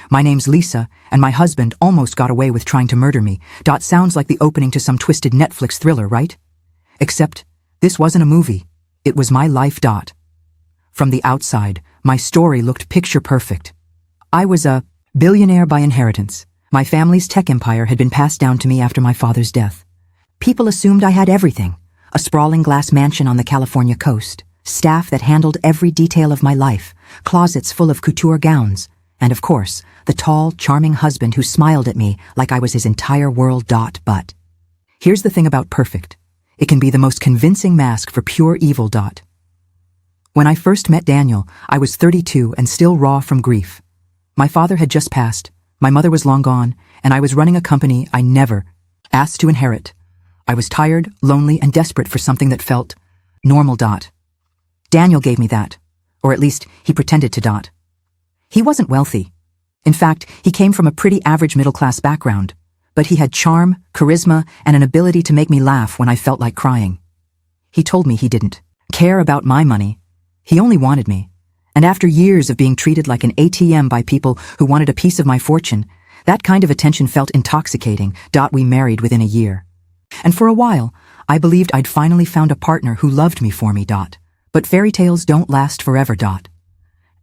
My name's Lisa, and my husband almost got away with trying to murder me. Sounds like the opening to some twisted Netflix thriller, right? Except, this wasn't a movie. It was my life. From the outside, my story looked picture perfect. I was a billionaire by inheritance. My family's tech empire had been passed down to me after my father's death. People assumed I had everything. A sprawling glass mansion on the California coast, staff that handled every detail of my life, closets full of couture gowns, and of course, the tall, charming husband who smiled at me like I was his entire world. But here's the thing about perfect. It can be the most convincing mask for pure evil. When I first met Daniel, I was 32 and still raw from grief. My father had just passed, my mother was long gone, and I was running a company I never asked to inherit. I was tired, lonely, and desperate for something that felt normal. Daniel gave me that, or at least he pretended to. He wasn't wealthy. In fact, he came from a pretty average middle-class background, but he had charm, charisma, and an ability to make me laugh when I felt like crying. He told me he didn't care about my money. He only wanted me. And after years of being treated like an ATM by people who wanted a piece of my fortune, that kind of attention felt intoxicating. We married within a year. And for a while, I believed I'd finally found a partner who loved me for me. But fairy tales don't last forever.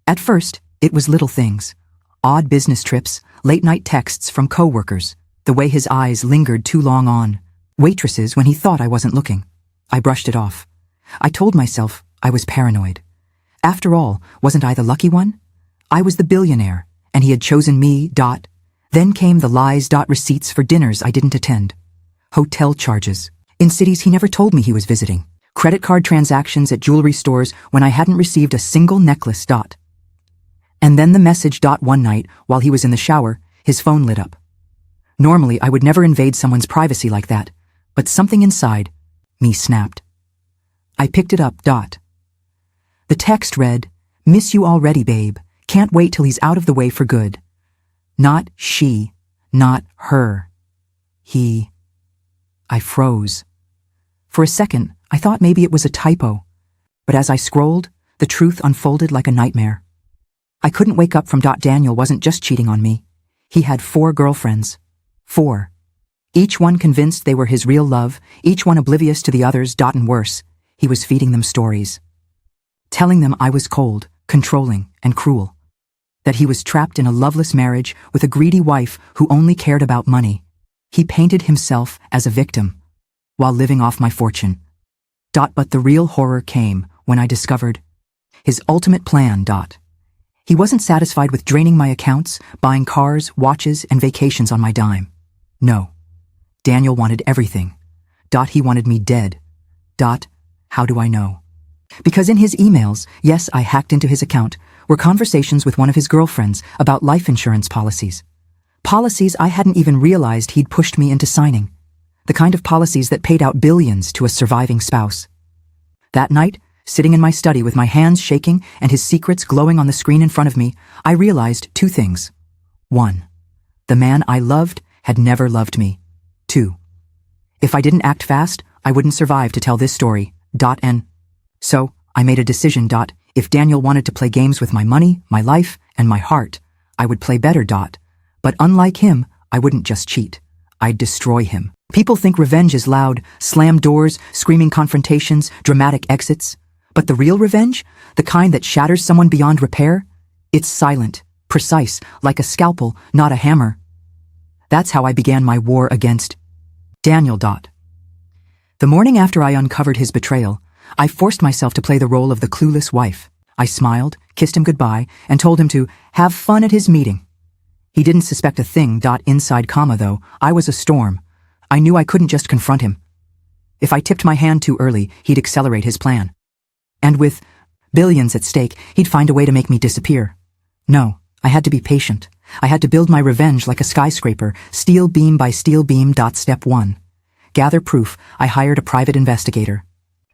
At first, it was little things. Odd business trips, late-night texts from coworkers, the way his eyes lingered too long on waitresses when he thought I wasn't looking. I brushed it off. I told myself I was paranoid. After all, wasn't I the lucky one? I was the billionaire, and he had chosen me. Then came the lies. Receipts for dinners I didn't attend. Hotel charges in cities he never told me he was visiting. Credit card transactions at jewelry stores when I hadn't received a single necklace. And then the message. One night, while he was in the shower, his phone lit up. Normally, I would never invade someone's privacy like that, but something inside me snapped. I picked it up. The text read, "Miss you already, babe. Can't wait till he's out of the way for good." Not she, not her. He. I froze. For a second, I thought maybe it was a typo, but as I scrolled, the truth unfolded like a nightmare. I couldn't wake up from. Daniel wasn't just cheating on me. He had 4 girlfriends. 4. Each one convinced they were his real love, each one oblivious to the others. And worse, he was feeding them stories. Telling them I was cold, controlling, and cruel. That he was trapped in a loveless marriage with a greedy wife who only cared about money. He painted himself as a victim, while living off my fortune. But the real horror came when I discovered his ultimate plan. He wasn't satisfied with draining my accounts, buying cars, watches, and vacations on my dime. No. Daniel wanted everything. He wanted me dead. How do I know? Because in his emails, yes, I hacked into his account, were conversations with one of his girlfriends about life insurance policies. Policies I hadn't even realized he'd pushed me into signing. The kind of policies that paid out billions to a surviving spouse. That night, sitting in my study with my hands shaking and his secrets glowing on the screen in front of me, I realized 2 things. 1. The man I loved had never loved me. 2. If I didn't act fast, I wouldn't survive to tell this story. And so, I made a decision. If Daniel wanted to play games with my money, my life, and my heart, I would play better. But unlike him, I wouldn't just cheat. I'd destroy him. People think revenge is loud, slam doors, screaming confrontations, dramatic exits. But the real revenge, the kind that shatters someone beyond repair, it's silent, precise, like a scalpel, not a hammer. That's how I began my war against Daniel. The morning after I uncovered his betrayal, I forced myself to play the role of the clueless wife. I smiled, kissed him goodbye, and told him to have fun at his meeting. He didn't suspect a thing. Inside, though, I was a storm. I knew I couldn't just confront him. If I tipped my hand too early, he'd accelerate his plan. And with billions at stake, he'd find a way to make me disappear. No, I had to be patient. I had to build my revenge like a skyscraper, steel beam by steel beam. Step 1. Gather proof. I hired a private investigator.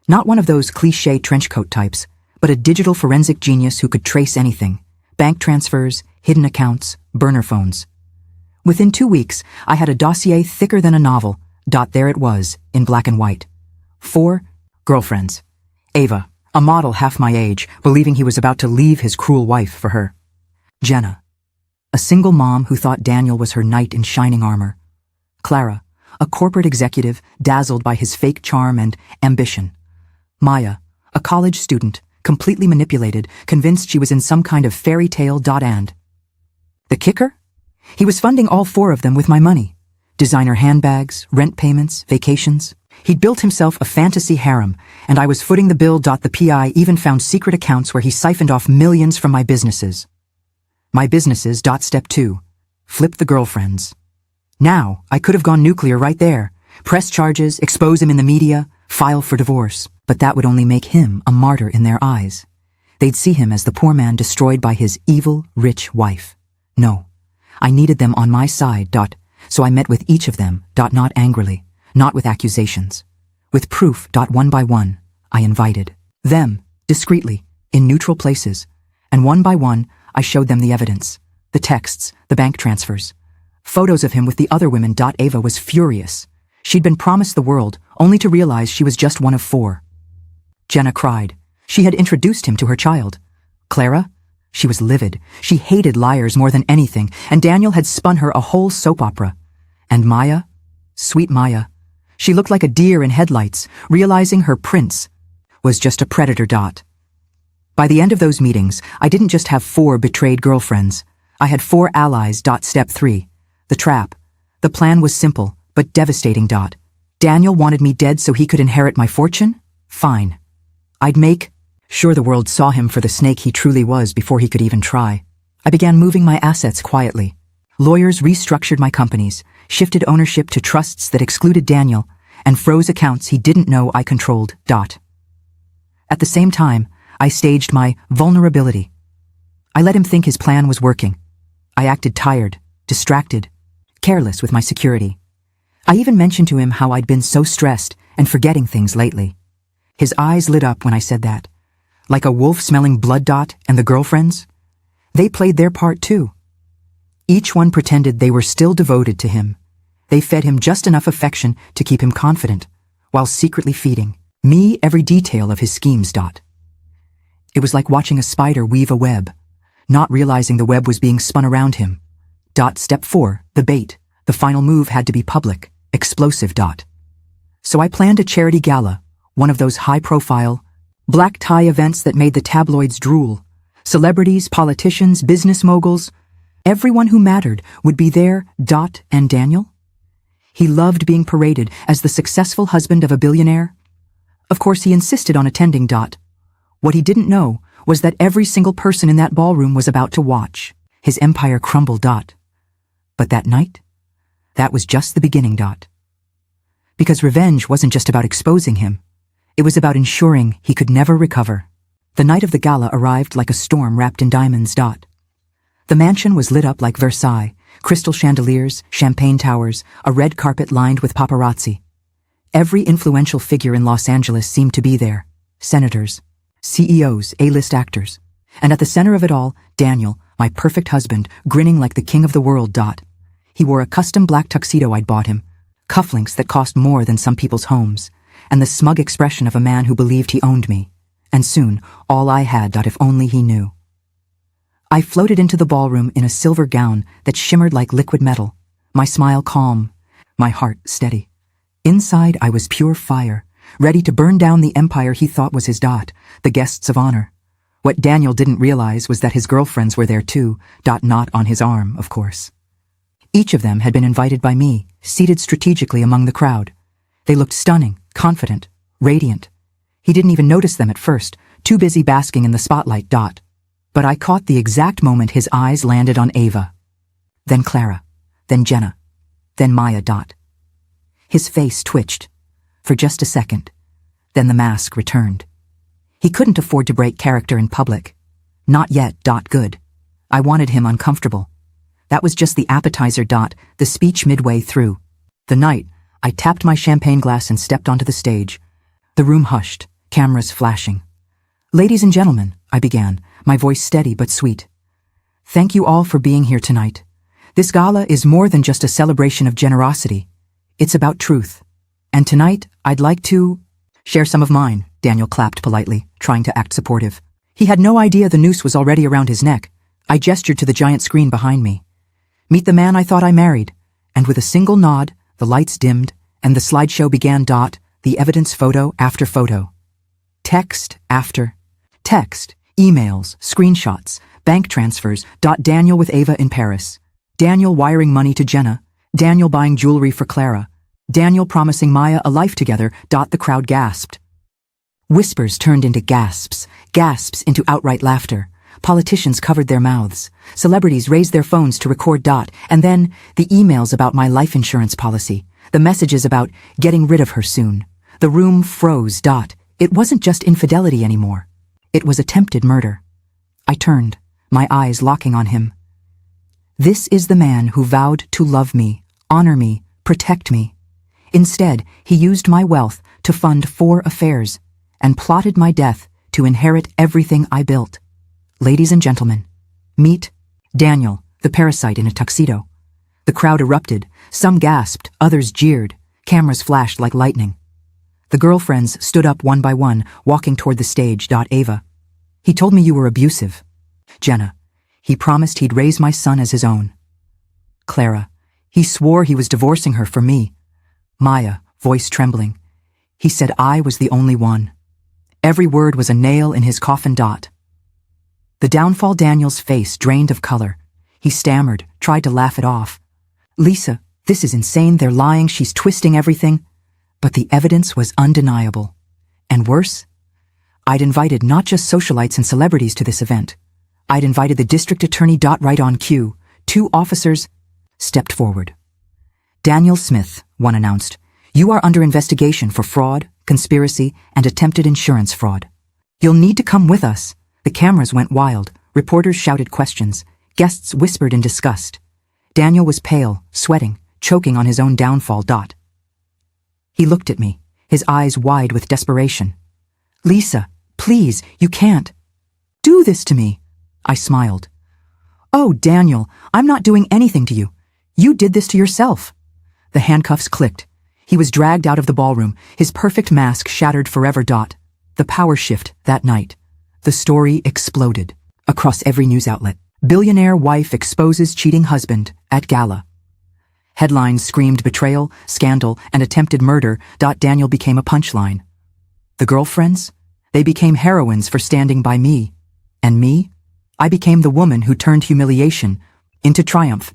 Not one of those cliché trenchcoat types, but a digital forensic genius who could trace anything. Bank transfers, hidden accounts, burner phones. Within 2 weeks, I had a dossier thicker than a novel. There it was, in black and white. 4 girlfriends. Ava, a model half my age, believing he was about to leave his cruel wife for her. Jenna, A single mom who thought Daniel was her knight in shining armor. Clara, a corporate executive dazzled by his fake charm and ambition. Maya, a college student, completely manipulated, convinced she was in some kind of fairy tale. And the kicker? He was funding all four of them with my money. Designer handbags, rent payments, vacations. He'd built himself a fantasy harem, and I was footing the bill. The PI even found secret accounts where he siphoned off millions from my businesses. My businesses. Step 2. Flip the girlfriends. Now, I could have gone nuclear right there. Press charges, expose him in the media, file for divorce. But that would only make him a martyr in their eyes. They'd see him as the poor man destroyed by his evil, rich wife. No, I needed them on my side. So I met with each of them. Not angrily, not with accusations. With proof. One by one, I invited them, discreetly, in neutral places. And one by one, I showed them the evidence. The texts, the bank transfers. Photos of him with the other women. Ava was furious. She'd been promised the world, only to realize she was just one of four. Jenna cried. She had introduced him to her child. Clara? She was livid. She hated liars more than anything, and Daniel had spun her a whole soap opera. And Maya? Sweet Maya. She looked like a deer in headlights, realizing her prince was just a predator. By the end of those meetings, I didn't just have 4 betrayed girlfriends. I had 4 allies. Step 3. The trap. The plan was simple, but devastating. Daniel wanted me dead so he could inherit my fortune? Fine. I'd make sure the world saw him for the snake he truly was before he could even try. I began moving my assets quietly. Lawyers restructured my companies, shifted ownership to trusts that excluded Daniel, and froze accounts he didn't know I controlled. At the same time, I staged my vulnerability. I let him think his plan was working. I acted tired, distracted, careless with my security. I even mentioned to him how I'd been so stressed and forgetting things lately. His eyes lit up when I said that. Like a wolf smelling blood. And the girlfriends? They played their part too. Each one pretended they were still devoted to him. They fed him just enough affection to keep him confident, while secretly feeding me every detail of his schemes. It was like watching a spider weave a web, not realizing the web was being spun around him. Step 4. The bait. The final move had to be public, explosive. So I planned a charity gala, one of those high-profile, black tie events that made the tabloids drool. Celebrities, politicians, business moguls, everyone who mattered would be there. And Daniel? He loved being paraded as the successful husband of a billionaire. Of course, he insisted on attending. What he didn't know was that every single person in that ballroom was about to watch his empire crumble. But that night, that was just the beginning. Because revenge wasn't just about exposing him. It was about ensuring he could never recover. The night of the gala arrived like a storm wrapped in diamonds. The mansion was lit up like Versailles, crystal chandeliers, champagne towers, a red carpet lined with paparazzi. Every influential figure in Los Angeles seemed to be there. Senators, CEOs, A-list actors. And at the center of it all, Daniel, my perfect husband, grinning like the king of the world. He wore a custom black tuxedo I'd bought him, cufflinks that cost more than some people's homes, and the smug expression of a man who believed he owned me. And soon, all I had. If only he knew. I floated into the ballroom in a silver gown that shimmered like liquid metal, my smile calm, my heart steady. Inside, I was pure fire, ready to burn down the empire he thought was his. The guests of honor. What Daniel didn't realize was that his girlfriends were there too. Not on his arm, of course. Each of them had been invited by me, seated strategically among the crowd. They looked stunning, confident, radiant. He didn't even notice them at first, too busy basking in the spotlight. But I caught the exact moment his eyes landed on Ava. Then Clara. Then Jenna. Then Maya. His face twitched. For just a second. Then the mask returned. He couldn't afford to break character in public. Not yet. Good. I wanted him uncomfortable. That was just the appetizer. The speech midway through. The night, I tapped my champagne glass and stepped onto the stage. The room hushed, cameras flashing. Ladies and gentlemen, I began, my voice steady but sweet. Thank you all for being here tonight. This gala is more than just a celebration of generosity. It's about truth. And tonight, I'd like to share some of mine. Daniel clapped politely, trying to act supportive. He had no idea the noose was already around his neck. I gestured to the giant screen behind me. Meet the man I thought I married. And with a single nod, the lights dimmed, and the slideshow began. The evidence photo after photo. Text after text, emails, screenshots, bank transfers. Daniel with Ava in Paris. Daniel wiring money to Jenna. Daniel buying jewelry for Clara. Daniel promising Maya a life together. The crowd gasped. Whispers turned into gasps, gasps into outright laughter. Politicians covered their mouths. Celebrities raised their phones to record. And then the emails about my life insurance policy. The messages about getting rid of her soon. The room froze. It wasn't just infidelity anymore. It was attempted murder. I turned, my eyes locking on him. This is the man who vowed to love me, honor me, protect me. Instead, he used my wealth to fund 4 affairs and plotted my death to inherit everything I built. Ladies and gentlemen, meet Daniel, the parasite in a tuxedo. The crowd erupted. Some gasped, others jeered. Cameras flashed like lightning. The girlfriends stood up one by one, walking toward the stage. Ava. He told me you were abusive. Jenna. He promised he'd raise my son as his own. Clara. He swore he was divorcing her for me. Maya, voice trembling. He said I was the only one. Every word was a nail in his coffin. The downfall. Daniel's face drained of color. He stammered, tried to laugh it off. Lisa, this is insane. They're lying. She's twisting everything. But the evidence was undeniable. And worse, I'd invited not just socialites and celebrities to this event. I'd invited the district attorney. Right on cue, 2 officers stepped forward. Daniel Smith, one announced, you are under investigation for fraud, conspiracy, and attempted insurance fraud. You'll need to come with us. The cameras went wild. Reporters shouted questions. Guests whispered in disgust. Daniel was pale, sweating, choking on his own downfall. He looked at me, his eyes wide with desperation. Lisa, please, you can't do this to me. I smiled. Oh, Daniel, I'm not doing anything to you. You did this to yourself. The handcuffs clicked. He was dragged out of the ballroom, his perfect mask shattered forever. The power shift that night. The story exploded across every news outlet. Billionaire wife exposes cheating husband at gala. Headlines screamed betrayal, scandal, and attempted murder. Daniel became a punchline. The girlfriends? They became heroines for standing by me. And me? I became the woman who turned humiliation into triumph.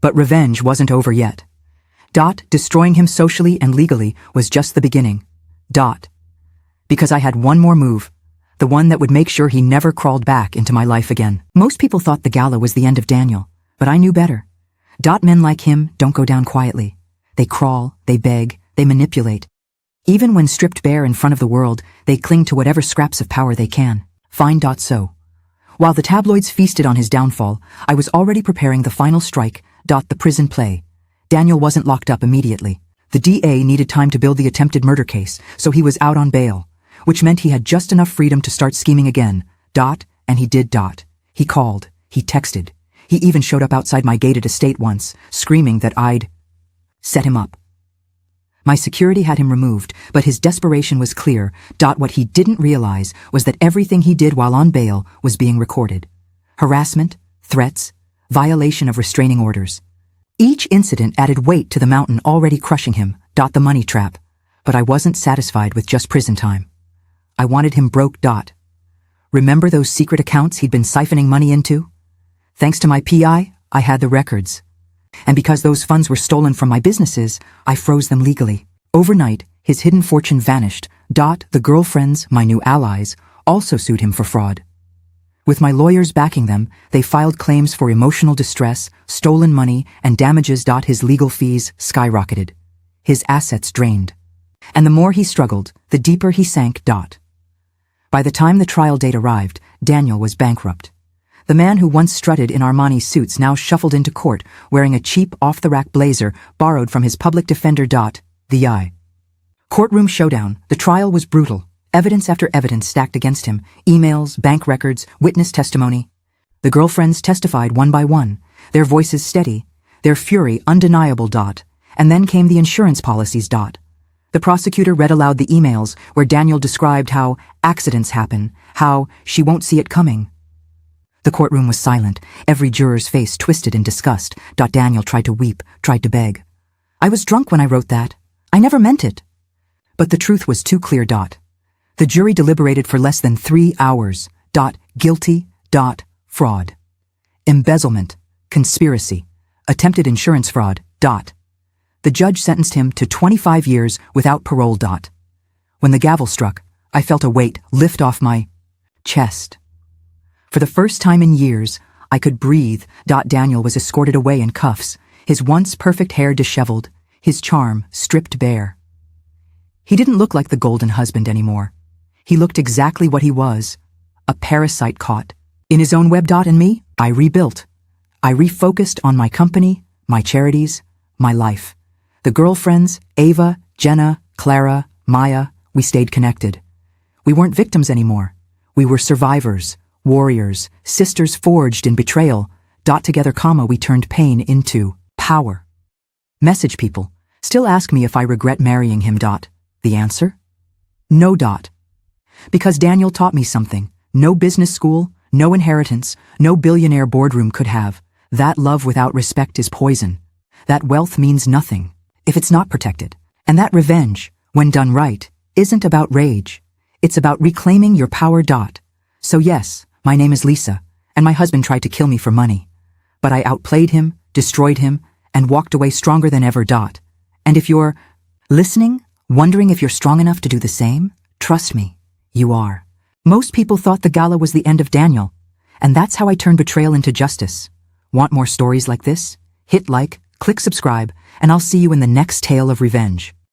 But revenge wasn't over yet. Destroying him socially and legally was just the beginning. Because I had one more move. The one that would make sure he never crawled back into my life again. Most people thought the gala was the end of Daniel, but I knew better. Men like him don't go down quietly. They crawl, they beg, they manipulate. Even when stripped bare in front of the world, they cling to whatever scraps of power they can. Fine. So. While the tabloids feasted on his downfall, I was already preparing the final strike. The prison play. Daniel wasn't locked up immediately. The DA needed time to build the attempted murder case, so he was out on bail, which meant he had just enough freedom to start scheming again. And he did. He called. He texted. He even showed up outside my gated estate once, screaming that I'd set him up. My security had him removed, but his desperation was clear. What he didn't realize was that everything he did while on bail was being recorded. Harassment, threats, violation of restraining orders. Each incident added weight to the mountain already crushing him. The money trap. But I wasn't satisfied with just prison time. I wanted him broke. Remember those secret accounts he'd been siphoning money into? Thanks to my PI, I had the records. And because those funds were stolen from my businesses, I froze them legally. Overnight, his hidden fortune vanished. The girlfriends, my new allies, also sued him for fraud. With my lawyers backing them, they filed claims for emotional distress, stolen money, and damages. His legal fees skyrocketed. His assets drained. And the more he struggled, the deeper he sank. By the time the trial date arrived, Daniel was bankrupt. The man who once strutted in Armani suits now shuffled into court wearing a cheap off-the-rack blazer borrowed from his public defender. The I. Courtroom showdown. The trial was brutal. Evidence after evidence stacked against him. Emails, bank records, witness testimony. The girlfriends testified one by one, their voices steady, their fury undeniable. And then came the insurance policies. The prosecutor read aloud the emails where Daniel described how accidents happen, how she won't see it coming. The courtroom was silent, every juror's face twisted in disgust. Daniel tried to weep, tried to beg. I was drunk when I wrote that. I never meant it. But the truth was too clear. The jury deliberated for less than 3 hours. Guilty. Fraud. Embezzlement. Conspiracy. Attempted insurance fraud. The judge sentenced him to 25 years without parole. When the gavel struck, I felt a weight lift off my chest. For the first time in years, I could breathe. Daniel was escorted away in cuffs, his once perfect hair disheveled, his charm stripped bare. He didn't look like the golden husband anymore. He looked exactly what he was, a parasite caught. In his own web. And me, I rebuilt. I refocused on my company, my charities, my life. The girlfriends, Ava, Jenna, Clara, Maya, we stayed connected. We weren't victims anymore. We were survivors, warriors, sisters forged in betrayal. Together, we turned pain into power. Message people still ask me if I regret marrying him. The answer? No. Because Daniel taught me something no business school, no inheritance, no billionaire boardroom could have. That love without respect is poison. That wealth means nothing if it's not protected. And that revenge, when done right, isn't about rage. It's about reclaiming your power. So yes, my name is Lisa, and my husband tried to kill me for money. But I outplayed him, destroyed him, and walked away stronger than ever. And if you're listening, wondering if you're strong enough to do the same, trust me, you are. Most people thought the gala was the end of Daniel, and that's how I turned betrayal into justice. Want more stories like this? Hit like, click subscribe, and I'll see you in the next tale of revenge.